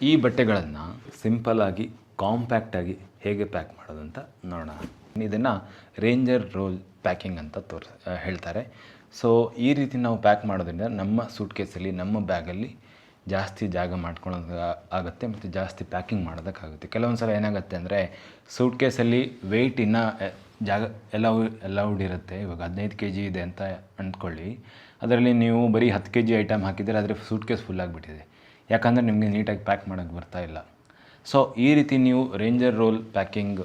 ಈ ಬಟ್ಟೆಗಳನ್ನು ಸಿಂಪಲ್ಲಾಗಿ ಕಾಂಪ್ಯಾಕ್ಟಾಗಿ ಹೇಗೆ ಪ್ಯಾಕ್ ಮಾಡೋದಂತ ನೋಡೋಣ. ಇದನ್ನು ರೇಂಜರ್ ರೋಲ್ ಪ್ಯಾಕಿಂಗ್ ಅಂತ ಹೇಳ್ತಾರೆ. ಸೊ ಈ ರೀತಿ ನಾವು ಪ್ಯಾಕ್ ಮಾಡೋದ್ರಿಂದ ನಮ್ಮ ಸೂಟ್ಕೇಸಲ್ಲಿ, ನಮ್ಮ ಬ್ಯಾಗಲ್ಲಿ ಜಾಸ್ತಿ ಜಾಗ ಮಾಡ್ಕೊಳ್ಳೋದು ಆಗುತ್ತೆ ಮತ್ತು ಜಾಸ್ತಿ ಪ್ಯಾಕಿಂಗ್ ಮಾಡೋದಕ್ಕಾಗುತ್ತೆ. ಕೆಲವೊಂದು ಸಲ ಏನಾಗುತ್ತೆ ಅಂದರೆ ಸೂಟ್ಕೇಸಲ್ಲಿ ವೆಯ್ಟ್ ಇನ್ನೂ ಜಾಗ ಎಲ್ಲೌಡ್ ಇರುತ್ತೆ. ಇವಾಗ 15 kg ಇದೆ ಅಂತ ಅಂದ್ಕೊಳ್ಳಿ, ಅದರಲ್ಲಿ ನೀವು ಬರೀ 10 kg ಐಟಮ್ ಹಾಕಿದರೆ ಆದರೆ ಸೂಟ್ಕೇಸ್ ಫುಲ್ಲಾಗಿಬಿಟ್ಟಿದೆ. ಯಾಕಂದರೆ ನಿಮಗೆ ನೀಟಾಗಿ ಪ್ಯಾಕ್ ಮಾಡೋಕ್ಕೆ ಬರ್ತಾಯಿಲ್ಲ. ಸೊ ಈ ರೀತಿ ನೀವು ರೇಂಜರ್ ರೋಲ್ ಪ್ಯಾಕಿಂಗ್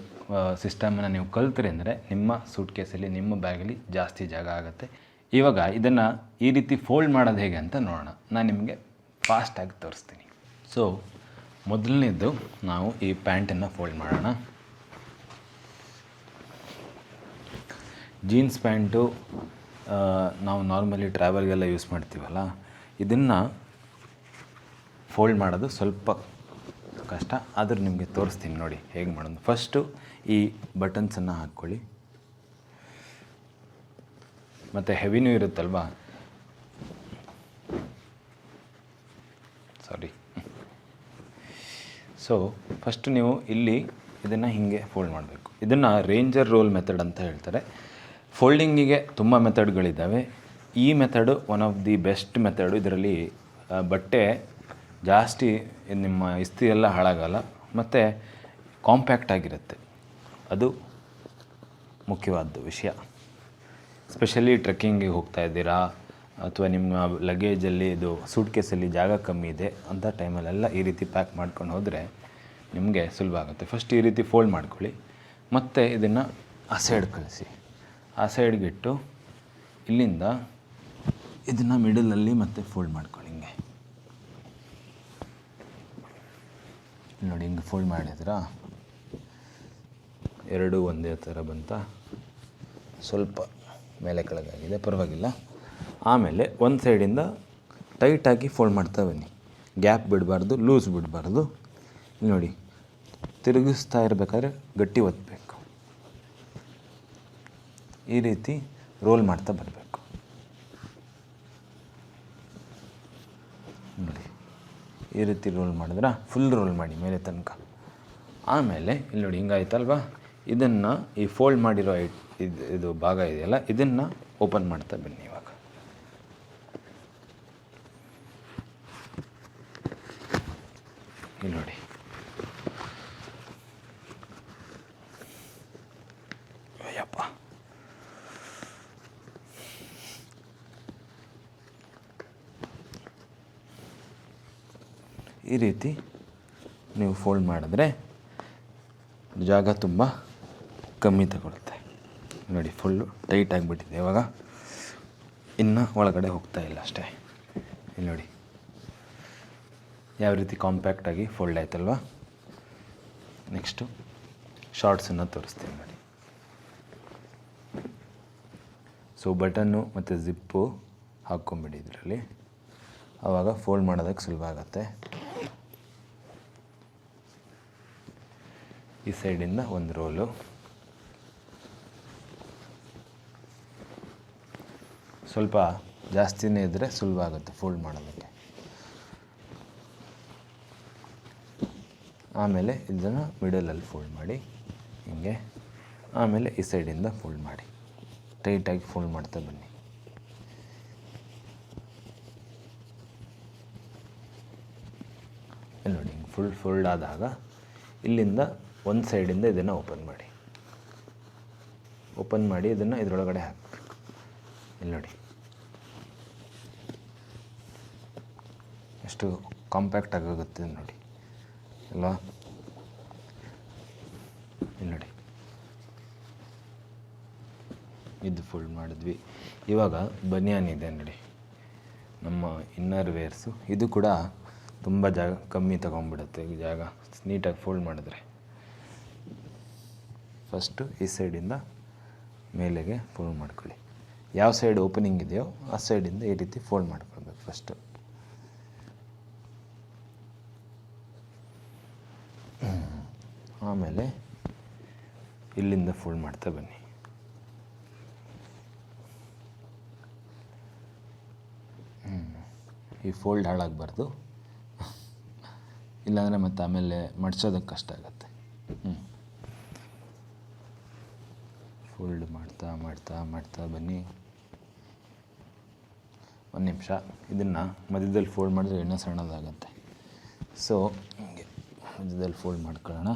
ಸಿಸ್ಟಮನ್ನು ನೀವು ಕಲ್ತ್ರಿ ಅಂದರೆ ನಿಮ್ಮ ಸೂಟ್ಕೇಸಲ್ಲಿ, ನಿಮ್ಮ ಬ್ಯಾಗಲ್ಲಿ ಜಾಸ್ತಿ ಜಾಗ ಆಗುತ್ತೆ. ಇವಾಗ ಇದನ್ನು ಈ ರೀತಿ ಫೋಲ್ಡ್ ಮಾಡೋದು ಹೇಗೆ ಅಂತ ನೋಡೋಣ. ನಾನು ನಿಮಗೆ ಫಾಸ್ಟಾಗಿ ತೋರಿಸ್ತೀನಿ. ಸೊ ಮೊದಲನೇದು ನಾವು ಈ ಪ್ಯಾಂಟನ್ನು ಫೋಲ್ಡ್ ಮಾಡೋಣ. ಜೀನ್ಸ್ ಪ್ಯಾಂಟು ನಾವು ನಾರ್ಮಲಿ ಟ್ರಾವೆಲ್ಗೆಲ್ಲ ಯೂಸ್ ಮಾಡ್ತೀವಲ್ಲ, ಇದನ್ನು ಫೋಲ್ಡ್ ಮಾಡೋದು ಸ್ವಲ್ಪ ಕಷ್ಟ, ಆದರೂ ನಿಮಗೆ ತೋರಿಸ್ತೀನಿ ನೋಡಿ ಹೇಗೆ ಮಾಡೋದು. ಫಸ್ಟು ಈ ಬಟನ್ಸನ್ನು ಹಾಕ್ಕೊಳ್ಳಿ, ಮತ್ತು ಹೆವಿನೂ ಇರುತ್ತಲ್ವಾ, ಸಾರಿ. ಸೊ ಫಸ್ಟು ನೀವು ಇಲ್ಲಿ ಇದನ್ನು ಹೀಗೆ ಫೋಲ್ಡ್ ಮಾಡಬೇಕು. ಇದನ್ನು ರೇಂಜರ್ ರೋಲ್ ಮೆಥಡ್ ಅಂತ ಹೇಳ್ತಾರೆ. ಫೋಲ್ಡಿಂಗಿಗೆ ತುಂಬ ಮೆಥಡ್ಗಳಿದ್ದಾವೆ. ಈ method one of the best method. ಇದರಲ್ಲಿ ಬಟ್ಟೆ ಜಾಸ್ತಿ ನಿಮ್ಮ ಇಸ್ತ್ರಿ ಎಲ್ಲ ಹಾಳಾಗಲ್ಲ ಮತ್ತು ಕಾಂಪ್ಯಾಕ್ಟ್ ಆಗಿರುತ್ತೆ. ಅದು ಮುಖ್ಯವಾದ ವಿಷಯ. ಸ್ಪೆಷಲಿ ಟ್ರೆಕ್ಕಿಂಗಿಗೆ ಹೋಗ್ತಾ ಇದ್ದೀರಾ ಅಥವಾ ನಿಮ್ಮ ಲಗೇಜಲ್ಲಿ ಇದು ಸೂಟ್ಕೇಸಲ್ಲಿ ಜಾಗ ಕಮ್ಮಿ ಇದೆ ಅಂಥ ಟೈಮಲ್ಲೆಲ್ಲ ಈ ರೀತಿ ಪ್ಯಾಕ್ ಮಾಡ್ಕೊಂಡು ಹೋದರೆ ನಿಮಗೆ ಸುಲಭ ಆಗುತ್ತೆ. ಫಸ್ಟ್ ಈ ರೀತಿ ಫೋಲ್ಡ್ ಮಾಡ್ಕೊಳ್ಳಿ, ಮತ್ತು ಇದನ್ನು ಆ ಸೈಡ್ ಕಳಿಸಿ. ಆ ಸೈಡ್ಗಿಟ್ಟು ಇಲ್ಲಿಂದ ಇದನ್ನು ಮಿಡಲಲ್ಲಿ ಮತ್ತೆ ಫೋಲ್ಡ್ ಮಾಡ್ಕೊಳ್ಳಿ. ಹಿಂಗೆ ನೋಡಿ, ಹಿಂಗೆ ಫೋಲ್ಡ್ ಮಾಡಿದ್ರಾ, ಎರಡೂ ಒಂದೇ ಥರ ಬಂತ. ಸ್ವಲ್ಪ ಮೇಲೆ ಕೆಳಗಾಗಿದೆ, ಪರವಾಗಿಲ್ಲ. ಆಮೇಲೆ ಒಂದು ಸೈಡಿಂದ ಟೈಟಾಗಿ ಫೋಲ್ಡ್ ಮಾಡ್ತಾ ಬನ್ನಿ. ಗ್ಯಾಪ್ ಬಿಡಬಾರ್ದು, ಲೂಸ್ ಬಿಡಬಾರ್ದು. ನೋಡಿ, ತಿರುಗಿಸ್ತಾ ಇರಬೇಕಾದ್ರೆ ಗಟ್ಟಿ ಒತ್ತಬೇಕು. ಈ ರೀತಿ ರೋಲ್ ಮಾಡ್ತಾ ಬರಬೇಕು. ನೋಡಿ, ಈ ರೀತಿ ರೋಲ್ ಮಾಡಿದ್ರೆ ಫುಲ್ ರೋಲ್ ಮಾಡಿ ಮೇಲೆ ತನಕ. ಆಮೇಲೆ ಇಲ್ಲಿ ನೋಡಿ ಹಿಂಗಾಯ್ತಲ್ವಾ, ಇದನ್ನು ಈ ಫೋಲ್ಡ್ ಮಾಡಿರೋ ಇದು ಭಾಗ ಇದೆಯಲ್ಲ, ಇದನ್ನು ಓಪನ್ ಮಾಡ್ತಾ ಬನ್ನಿ. ಇವಾಗ ಇಲ್ಲಿ ನೋಡಿ, ಅಯ್ಯಪ್ಪ, ಈ ರೀತಿ ನೀವು ಫೋಲ್ಡ್ ಮಾಡಿದ್ರೆ ಜಾಗ ತುಂಬ ಕಮ್ಮಿ ತಗೊಳುತ್ತೆ. ನೋಡಿ, ಫುಲ್ಲು ಟೈಟ್ ಆಗಿಬಿಟ್ಟಿದೆ. ಇವಾಗ ಇನ್ನು ಒಳಗಡೆ ಹೋಗ್ತಾ ಇಲ್ಲ ಅಷ್ಟೇ. ಇಲ್ಲಿ ನೋಡಿ ಯಾವ ರೀತಿ ಕಾಂಪ್ಯಾಕ್ಟಾಗಿ ಫೋಲ್ಡ್ ಆಯ್ತಲ್ವ. ನೆಕ್ಸ್ಟು ಶಾರ್ಟ್ಸನ್ನು ತೋರಿಸ್ತೀನಿ ನೋಡಿ. ಸೊ ಬಟನ್ನು ಮತ್ತು ಜಿಪ್ಪು ಹಾಕ್ಕೊಂಬಿಡಿ ಇದರಲ್ಲಿ, ಆವಾಗ ಫೋಲ್ಡ್ ಮಾಡೋದಕ್ಕೆ ಸುಲಭ ಆಗುತ್ತೆ. ಈ ಸೈಡಿಂದ ಒಂದು ರೋಲು, ಸ್ವಲ್ಪ ಜಾಸ್ತಿನೇ ಇದ್ದರೆ ಸುಲಭ ಆಗುತ್ತೆ ಫೋಲ್ಡ್ ಮಾಡೋದಕ್ಕೆ. ಆಮೇಲೆ ಇದನ್ನು ಮಿಡಲಲ್ಲಿ ಫೋಲ್ಡ್ ಮಾಡಿ ಹೀಗೆ. ಆಮೇಲೆ ಈ ಸೈಡಿಂದ ಫೋಲ್ಡ್ ಮಾಡಿ, ಟೈಟಾಗಿ ಫೋಲ್ಡ್ ಮಾಡ್ತಾ ಬನ್ನಿ. ಇಲ್ಲಿ ನೋಡಿ, ಫುಲ್ ಫೋಲ್ಡ್ ಆದಾಗ ಇಲ್ಲಿಂದ ಒಂದು ಸೈಡಿಂದ ಇದನ್ನು ಓಪನ್ ಮಾಡಿ ಇದನ್ನು ಇದರೊಳಗಡೆ ಹಾಕಬೇಕು. ಇಲ್ಲಿ ನೋಡಿ ಎಷ್ಟು ಕಾಂಪ್ಯಾಕ್ಟ್ ಆಗುತ್ತೆ ನೋಡಿ ಅಲ್ವಾ. ಇಲ್ಲಿ ನೋಡಿ, ಇದು ಫೋಲ್ಡ್ ಮಾಡಿದ್ವಿ. ಇವಾಗ ಬನಿಯಾನ್ ಇದೆ ನೋಡಿ, ನಮ್ಮ ಇನ್ನರ್ ವೇರ್ಸು. ಇದು ಕೂಡ ತುಂಬ ಜಾಗ ಕಮ್ಮಿ ತೊಗೊಂಡ್ಬಿಡುತ್ತೆ ಜಾಗ, ನೀಟಾಗಿ ಫೋಲ್ಡ್ ಮಾಡಿದ್ರೆ. ಫಸ್ಟು ಈ ಸೈಡಿಂದ ಮೇಲೆಗೆ ಫೋಲ್ಡ್ ಮಾಡ್ಕೊಳ್ಳಿ. ಯಾವ ಸೈಡ್ ಓಪನಿಂಗ್ ಇದೆಯೋ ಆ ಸೈಡಿಂದ ಈ ರೀತಿ ಫೋಲ್ಡ್ ಮಾಡ್ಕೊಳ್ಬೇಕು ಫಸ್ಟು. ಆಮೇಲೆ ಇಲ್ಲಿಂದ ಫೋಲ್ಡ್ ಮಾಡ್ತಾ ಬನ್ನಿ. ಈ ಫೋಲ್ಡ್ ಹಾಳಾಗಬಾರ್ದು. ಇಲ್ಲಾಂದರೆ ಮತ್ತು ಆಮೇಲೆ ಮಡ್ಚೋದಕ್ಕೆ ಕಷ್ಟ ಆಗುತ್ತೆ. ಫೋಲ್ಡ್ ಮಾಡ್ತಾ ಮಾಡ್ತಾ ಮಾಡ್ತಾ ಬನ್ನಿ. ಒಂದು ನಿಮಿಷ, ಇದನ್ನು ಮಧ್ಯದಲ್ಲಿ ಫೋಲ್ಡ್ ಮಾಡಿದ್ರೆ ಇನ್ನೂ ಸಣ್ಣದಾಗುತ್ತೆ. ಸೊ ಹೀಗೆ ಮಧ್ಯದಲ್ಲಿ ಫೋಲ್ಡ್ ಮಾಡ್ಕೊಳ್ಳೋಣ.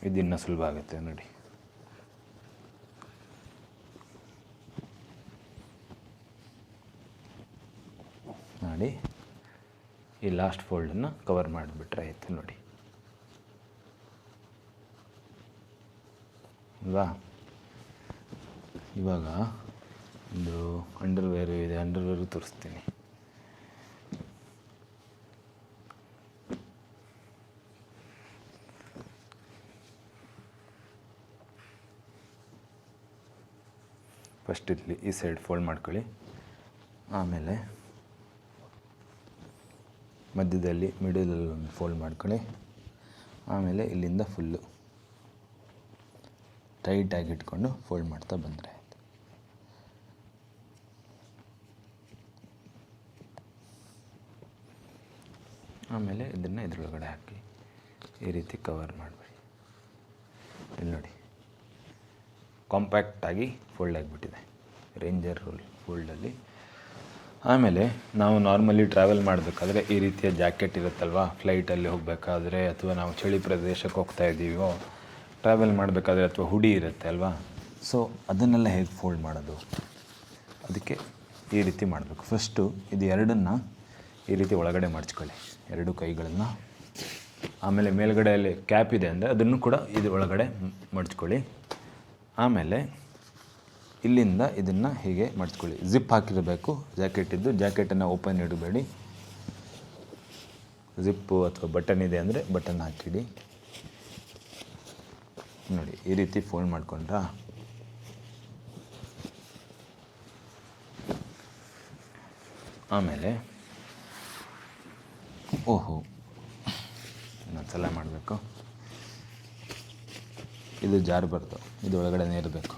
ಇದು ಇನ್ನೂ ಸುಲಭ ಆಗುತ್ತೆ ನೋಡಿ. ಮಾಡಿ ಈ ಲಾಸ್ಟ್ ಫೋಲ್ಡನ್ನು ಕವರ್ ಮಾಡಿಬಿಟ್ರೆ ಆಯಿತು ನೋಡಿ ಅಲ್ವಾ. ಇವಾಗ ಒಂದು ಅಂಡರ್ವೇರು ಇದೆ, ಅಂಡರ್ವೇರು ತೋರಿಸ್ತೀನಿ. ಫಸ್ಟ್ ಇಲ್ಲಿ ಈ ಸೈಡ್ ಫೋಲ್ಡ್ ಮಾಡ್ಕೊಳ್ಳಿ, ಆಮೇಲೆ ಮಧ್ಯದಲ್ಲಿ ಮಿಡಲಲ್ಲಿ ಒಂದು ಫೋಲ್ಡ್ ಮಾಡ್ಕೊಳ್ಳಿ, ಆಮೇಲೆ ಇಲ್ಲಿಂದ ಫುಲ್ಲು ಟೈಟಾಗಿ ಇಟ್ಕೊಂಡು ಫೋಲ್ಡ್ ಮಾಡ್ತಾ ಬಂದರೆ ಆಯಿತು. ಆಮೇಲೆ ಇದನ್ನು ಇದರೊಳಗಡೆ ಹಾಕಿ ಈ ರೀತಿ ಕವರ್ ಮಾಡಬೇಡಿ. ಇಲ್ಲಿ ನೋಡಿ ಕಾಂಪ್ಯಾಕ್ಟಾಗಿ ಫೋಲ್ಡ್ ಆಗಿಬಿಟ್ಟಿದೆ ರೇಂಜರ್ ರೋಲ್ ಫೋಲ್ಡಲ್ಲಿ. ಆಮೇಲೆ ನಾವು ನಾರ್ಮಲಿ ಟ್ರಾವೆಲ್ ಮಾಡಬೇಕಾದ್ರೆ ಈ ರೀತಿಯ ಜಾಕೆಟ್ ಇರುತ್ತಲ್ವ, ಫ್ಲೈಟಲ್ಲಿ ಹೋಗಬೇಕಾದ್ರೆ ಅಥವಾ ನಾವು ಚಳಿ ಪ್ರದೇಶಕ್ಕೆ ಹೋಗ್ತಾ ಇದ್ದೀವೋ ಟ್ರಾವೆಲ್ ಮಾಡಬೇಕಾದ್ರೆ, ಅಥವಾ ಹುಡಿ ಇರುತ್ತೆ ಅಲ್ವಾ, ಸೊ ಅದನ್ನೆಲ್ಲ ಹೇಗೆ ಫೋಲ್ಡ್ ಮಾಡೋದು, ಅದಕ್ಕೆ ಈ ರೀತಿ ಮಾಡಬೇಕು. ಫಸ್ಟು ಇದು ಎರಡನ್ನು ಈ ರೀತಿ ಒಳಗಡೆ ಮಡ್ಚ್ಕೊಳ್ಳಿ, ಎರಡು ಕೈಗಳನ್ನು. ಆಮೇಲೆ ಮೇಲ್ಗಡೆಯಲ್ಲಿ ಕ್ಯಾಪ್ ಇದೆ ಅಂದರೆ ಅದನ್ನು ಕೂಡ ಇದು ಒಳಗಡೆ ಮಡ್ಚ್ಕೊಳ್ಳಿ. ಆಮೇಲೆ ಇಲ್ಲಿಂದ ಇದನ್ನು ಹೀಗೆ ಮಡ್ಚ್ಕೊಳ್ಳಿ. ಜಿಪ್ ಹಾಕಿರಬೇಕು ಜಾಕೆಟಿದ್ದು, ಜಾಕೆಟನ್ನು ಓಪನ್ ಇಡಬೇಡಿ. ಜಿಪ್ಪು ಅಥವಾ ಬಟನ್ ಇದೆ ಅಂದರೆ ಬಟನ್ ಹಾಕಿಡಿ. ನೋಡಿ ಈ ರೀತಿ ಫೋಲ್ಡ್ ಮಾಡ್ಕೊಂಡ್ರಾ. ಆಮೇಲೆ ಓಹೋ ಇನ್ನೊಂದ್ಸಲ ಮಾಡಬೇಕು. ಇದು ಜಾರಬಾರ್ದು, ಇದು ಒಳಗಡೆ ಇರಬೇಕು.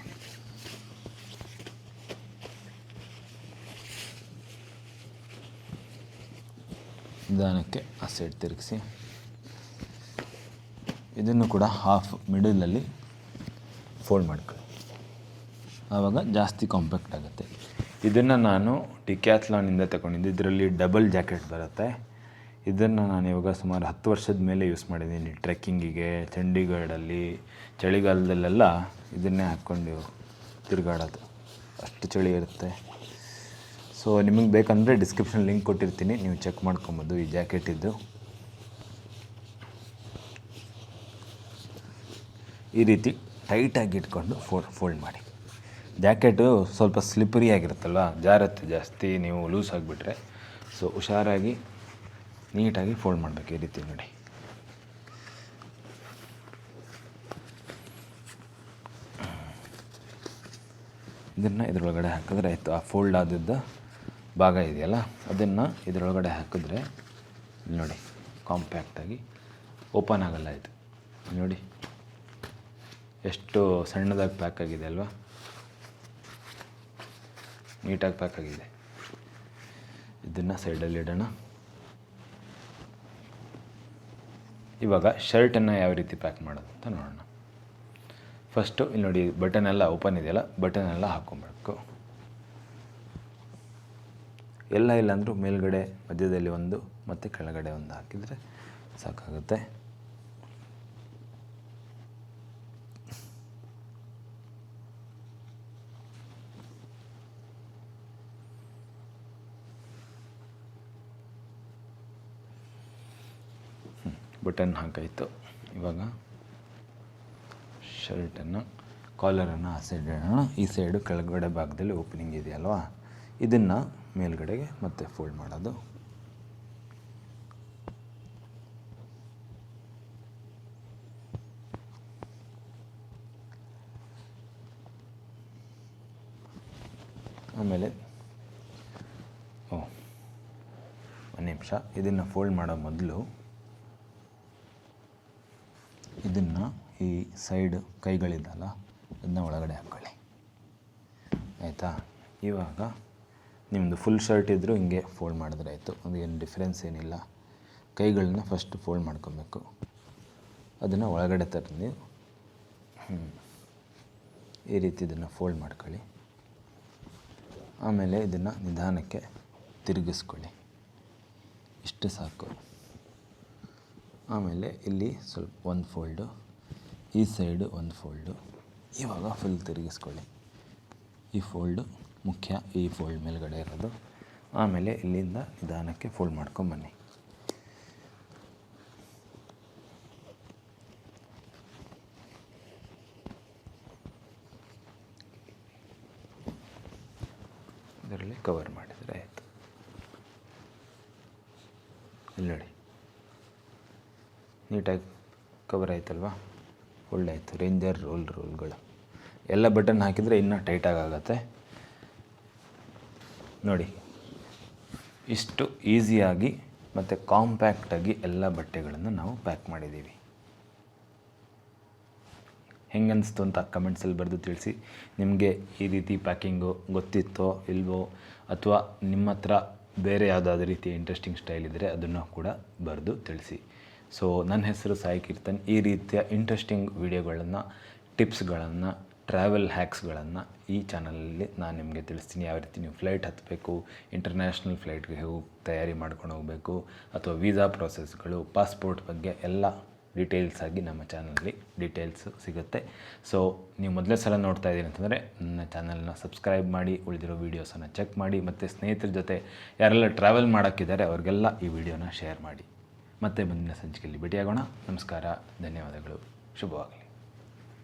ನಿಧಾನಕ್ಕೆ ಆ ಸೈಡ್ ತಿರುಗಿಸಿ, ಇದನ್ನು ಕೂಡ ಹಾಫ್ ಮಿಡಲಲ್ಲಿ ಫೋಲ್ಡ್ ಮಾಡ್ಕೊಳ್ಳಿ, ಆವಾಗ ಜಾಸ್ತಿ ಕಾಂಪ್ಯಾಕ್ಟ್ ಆಗುತ್ತೆ. ಇದನ್ನು ನಾನು ಡಿಕ್ಯಾಥ್ಲಾನಿಂದ ತಗೊಂಡಿದ್ದು, ಇದರಲ್ಲಿ ಡಬಲ್ ಜಾಕೆಟ್ ಬರುತ್ತೆ. ಇದನ್ನು ನಾನು ಇವಾಗ ಸುಮಾರು 10 ವರ್ಷದ ಮೇಲೆ ಯೂಸ್ ಮಾಡಿದ್ದೀನಿ. ಟ್ರೆಕ್ಕಿಂಗಿಗೆ, ಚಂಡೀಗಢಲ್ಲಿ ಚಳಿಗಾಲದಲ್ಲೆಲ್ಲ ಇದನ್ನೇ ಹಾಕ್ಕೊಂಡು ತಿರುಗಾಡೋದು, ಅಷ್ಟು ಚಳಿ ಇರುತ್ತೆ. ಸೊ ನಿಮಗೆ ಬೇಕಂದರೆ ಡಿಸ್ಕ್ರಿಪ್ಷನ್ ಲಿಂಕ್ ಕೊಟ್ಟಿರ್ತೀನಿ, ನೀವು ಚೆಕ್ ಮಾಡ್ಕೊಬೋದು ಈ ಜಾಕೆಟಿದ್ದು. ಈ ರೀತಿ ಟೈಟಾಗಿ ಇಟ್ಕೊಂಡು ಫೋಲ್ಡ್ ಮಾಡಿ. ಜಾಕೆಟು ಸ್ವಲ್ಪ ಸ್ಲಿಪ್ಪರಿ ಆಗಿರುತ್ತಲ್ವ, ಜಾರತ್ತೆ ಜಾಸ್ತಿ ನೀವು ಲೂಸ್ ಆಗಿಬಿಟ್ರೆ. ಸೊ ಹುಷಾರಾಗಿ ನೀಟಾಗಿ ಫೋಲ್ಡ್ ಮಾಡಬೇಕು ಈ ರೀತಿ ನೋಡಿ. ಇದನ್ನು ಇದರೊಳಗಡೆ ಹಾಕಿದ್ರೆ ಆಯಿತು. ಆ ಫೋಲ್ಡ್ ಆದದ್ದು ಭಾಗ ಇದೆಯಲ್ಲ ಅದನ್ನು ಇದರೊಳಗಡೆ ಹಾಕಿದ್ರೆ ನೋಡಿ ಕಾಂಪ್ಯಾಕ್ಟಾಗಿ ಓಪನ್ ಆಗಲ್ಲ. ಇದು ನೋಡಿ ಎಷ್ಟು ಸಣ್ಣದಾಗಿ ಪ್ಯಾಕ್ ಆಗಿದೆ ಅಲ್ವಾ, ನೀಟಾಗಿ ಪ್ಯಾಕ್ ಆಗಿದೆ. ಇದನ್ನು ಸೈಡಲ್ಲಿ ಇಡೋಣ. ಇವಾಗ ಶರ್ಟನ್ನು ಯಾವ ರೀತಿ ಪ್ಯಾಕ್ ಮಾಡೋದು ಅಂತ ನೋಡೋಣ. ಫಸ್ಟು ಇಲ್ಲಿ ನೋಡಿ ಬಟನ್ ಎಲ್ಲ ಓಪನ್ ಇದೆಯಲ್ಲ, ಬಟನ್ ಎಲ್ಲ ಹಾಕ್ಕೊಬೇಕು. ಎಲ್ಲ ಇಲ್ಲಾಂದರೂ ಮೇಲ್ಗಡೆ ಮಧ್ಯದಲ್ಲಿ ಒಂದು ಮತ್ತು ಕೆಳಗಡೆ ಒಂದು ಹಾಕಿದರೆ ಸಾಕಾಗುತ್ತೆ. ಬಟನ್ ಹಾಕಾಯಿತು. ಇವಾಗ ಶರ್ಟನ್ನು ಕಾಲರನ್ನು ಆ ಸೈಡ್ ಇಡೋಣ. ಈ ಸೈಡು ಕೆಳಗಡೆ ಭಾಗದಲ್ಲಿ ಓಪನಿಂಗ್ ಇದೆಯಲ್ವಾ, ಇದನ್ನು ಮೇಲ್ಗಡೆಗೆ ಮತ್ತೆ ಫೋಲ್ಡ್ ಮಾಡೋದು. ಆಮೇಲೆ ಒಂದು ನಿಮಿಷ, ಇದನ್ನು ಫೋಲ್ಡ್ ಮಾಡೋ ಮೊದಲು ಇದನ್ನು ಈ ಸೈಡ್ ಕೈಗಳಿದ್ದಲ್ಲ ಅದನ್ನ ಒಳಗಡೆ ಹಾಕ್ಕೊಳ್ಳಿ, ಆಯಿತಾ. ಇವಾಗ ನಿಮ್ಮದು ಫುಲ್ ಶರ್ಟ್ ಇದ್ದರೂ ಹಿಂಗೆ ಫೋಲ್ಡ್ ಮಾಡಿದ್ರೆ ಆಯಿತು, ಅದೇನು ಡಿಫ್ರೆನ್ಸ್ ಏನಿಲ್ಲ. ಕೈಗಳನ್ನ ಫಸ್ಟ್ ಫೋಲ್ಡ್ ಮಾಡ್ಕೊಬೇಕು. ಅದನ್ನು ಒಳಗಡೆ ತರಲಿ. ಈ ರೀತಿ ಇದನ್ನು ಫೋಲ್ಡ್ ಮಾಡ್ಕೊಳ್ಳಿ. ಆಮೇಲೆ ಇದನ್ನು ನಿಧಾನಕ್ಕೆ ತಿರುಗಿಸ್ಕೊಳ್ಳಿ. ಇಷ್ಟು ಸಾಕು. ಆಮೇಲೆ ಇಲ್ಲಿ ಸ್ವಲ್ಪ ಒಂದು ಫೋಲ್ಡು, ಈ ಸೈಡು ಒಂದು ಫೋಲ್ಡು. ಇವಾಗ ಫುಲ್ ತಿರುಗಿಸ್ಕೊಳ್ಳಿ. ಈ ಫೋಲ್ಡು ಮುಖ್ಯ, ಈ ಫೋಲ್ಡ್ ಮೇಲ್ಗಡೆ ಇರೋದು. ಆಮೇಲೆ ಇಲ್ಲಿಂದ ನಿಧಾನಕ್ಕೆ ಫೋಲ್ಡ್ ಮಾಡ್ಕೊಂಬನ್ನಿ. ಇದರಲ್ಲಿ ಕವರ್ ಮಾಡಿದರೆ ಆಯಿತು. ಇಲ್ಲಿ ನೋಡಿ, ನೀಟಾಗಿ ಕವರ್ ಆಯ್ತಲ್ವಾ? ಫೋಲ್ಡ್ ಆಯಿತು. ರೇಂಜರ್ ರೋಲ್ಗಳು ಎಲ್ಲ ಬಟನ್ ಹಾಕಿದರೆ ಇನ್ನೂ ಟೈಟಾಗಿ ಆಗುತ್ತೆ. ನೋಡಿ, ಇಷ್ಟು ಈಸಿಯಾಗಿ ಮತ್ತು ಕಾಂಪ್ಯಾಕ್ಟಾಗಿ ಎಲ್ಲ ಬಟ್ಟೆಗಳನ್ನು ನಾವು ಪ್ಯಾಕ್ ಮಾಡಿದ್ದೀವಿ. ಹೆಂಗೆ ಅನಿಸ್ತು ಅಂತ ಕಮೆಂಟ್ಸಲ್ಲಿ ಬರೆದು ತಿಳಿಸಿ. ನಿಮಗೆ ಈ ರೀತಿ ಪ್ಯಾಕಿಂಗು ಗೊತ್ತಿತ್ತೋ ಇಲ್ವೋ, ಅಥವಾ ನಿಮ್ಮ ಹತ್ರ ಬೇರೆ ಯಾವುದಾದ್ರೂ ರೀತಿಯ ಇಂಟ್ರೆಸ್ಟಿಂಗ್ ಸ್ಟೈಲ್ ಇದ್ದರೆ ಅದನ್ನು ಕೂಡ ಬರೆದು ತಿಳಿಸಿ. ಸೊ ನನ್ನ ಹೆಸರು ಸಾಯಿ ಕೀರ್ತನ್. ಈ ರೀತಿಯ ಇಂಟ್ರೆಸ್ಟಿಂಗ್ ವಿಡಿಯೋಗಳನ್ನು, ಟಿಪ್ಸ್ಗಳನ್ನು, ಟ್ರಾವೆಲ್ ಹ್ಯಾಕ್ಸ್ಗಳನ್ನು ಈ ಚಾನಲಲ್ಲಿ ನಾನು ನಿಮಗೆ ತಿಳಿಸ್ತೀನಿ. ಯಾವ ರೀತಿ ನೀವು ಫ್ಲೈಟ್ ಹತ್ತಬೇಕು, ಇಂಟರ್ನ್ಯಾಷನಲ್ ಫ್ಲೈಟ್ಗೆ ಹೋಗಿ ತಯಾರಿ ಮಾಡ್ಕೊಂಡು ಹೋಗಬೇಕು, ಅಥವಾ ವೀಸಾ ಪ್ರೋಸೆಸ್ಗಳು, ಪಾಸ್ಪೋರ್ಟ್ ಬಗ್ಗೆ ಎಲ್ಲ ಡೀಟೇಲ್ಸ್ ಆಗಿ ನಮ್ಮ ಚಾನಲಲ್ಲಿ ಡೀಟೇಲ್ಸು ಸಿಗುತ್ತೆ. ಸೊ ನೀವು ಮೊದಲೇ ಸಲ ನೋಡ್ತಾ ಇದ್ದೀರಿ ಅಂತಂದರೆ ನನ್ನ ಚಾನಲ್ನ ಸಬ್ಸ್ಕ್ರೈಬ್ ಮಾಡಿ, ಉಳಿದಿರೋ ವೀಡಿಯೋಸನ್ನು ಚೆಕ್ ಮಾಡಿ, ಮತ್ತು ಸ್ನೇಹಿತರ ಜೊತೆ ಯಾರೆಲ್ಲ ಟ್ರಾವೆಲ್ ಮಾಡೋಕ್ಕಿದ್ದಾರೆ ಅವ್ರಿಗೆಲ್ಲ ಈ ವಿಡಿಯೋನ ಶೇರ್ ಮಾಡಿ. ಮತ್ತೆ ಮುಂದಿನ ಸಂಚಿಕೆಯಲ್ಲಿ ಭೇಟಿಯಾಗೋಣ. ನಮಸ್ಕಾರ, ಧನ್ಯವಾದಗಳು, ಶುಭವಾಗಲಿ.